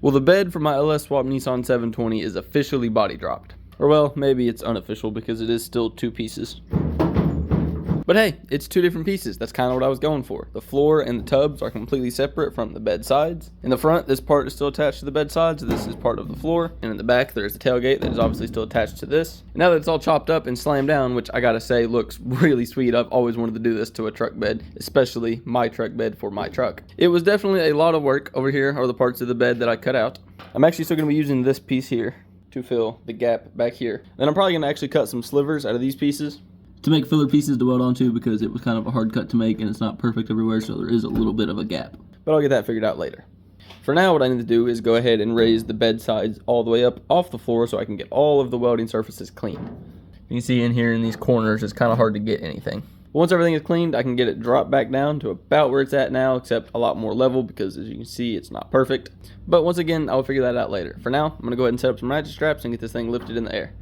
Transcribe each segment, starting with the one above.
Well, the bed for my LS Swap Nissan 720 is officially body dropped. Or well, maybe it's unofficial because it is still two pieces. But hey, it's two different pieces. That's kind of what I was going for. The floor and the tubs are completely separate from the bed sides. In the front, this part is still attached to the bed sides. This is part of the floor. And in the back, there's the tailgate that is obviously still attached to this. And now that it's all chopped up and slammed down, which I gotta say looks really sweet. I've always wanted to do this to a truck bed, especially my truck bed for my truck. It was definitely a lot of work. Over here are the parts of the bed that I cut out. I'm actually still gonna be using this piece here to fill the gap back here. Then I'm probably gonna actually cut some slivers out of these pieces to make filler pieces to weld onto, because it was kind of a hard cut to make and it's not perfect everywhere, so there is a little bit of a gap. But I'll get that figured out later. For now, what I need to do is go ahead and raise the bed sides all the way up off the floor so I can get all of the welding surfaces cleaned. You can see in here in these corners, it's kind of hard to get anything. Once everything is cleaned, I can get it dropped back down to about where it's at now, except a lot more level, because as you can see, it's not perfect. But once again, I'll figure that out later. For now, I'm going to go ahead and set up some ratchet straps and get this thing lifted in the air.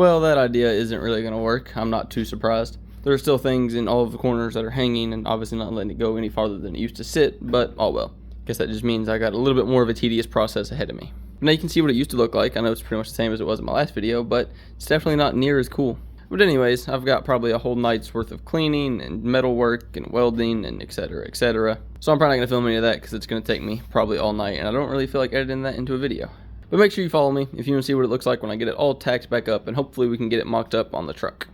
Well, that idea isn't really going to work. I'm not too surprised. There are still things in all of the corners that are hanging and obviously not letting it go any farther than it used to sit, but oh well. Guess that just means I got a little bit more of a tedious process ahead of me. Now you can see what it used to look like. I know it's pretty much the same as it was in my last video, but it's definitely not near as cool. But anyways, I've got probably a whole night's worth of cleaning and metal work and welding and etc, etc. So I'm probably not going to film any of that because it's going to take me probably all night, and I don't really feel like editing that into a video. But make sure you follow me if you want to see what it looks like when I get it all tacked back up, and hopefully we can get it mocked up on the truck.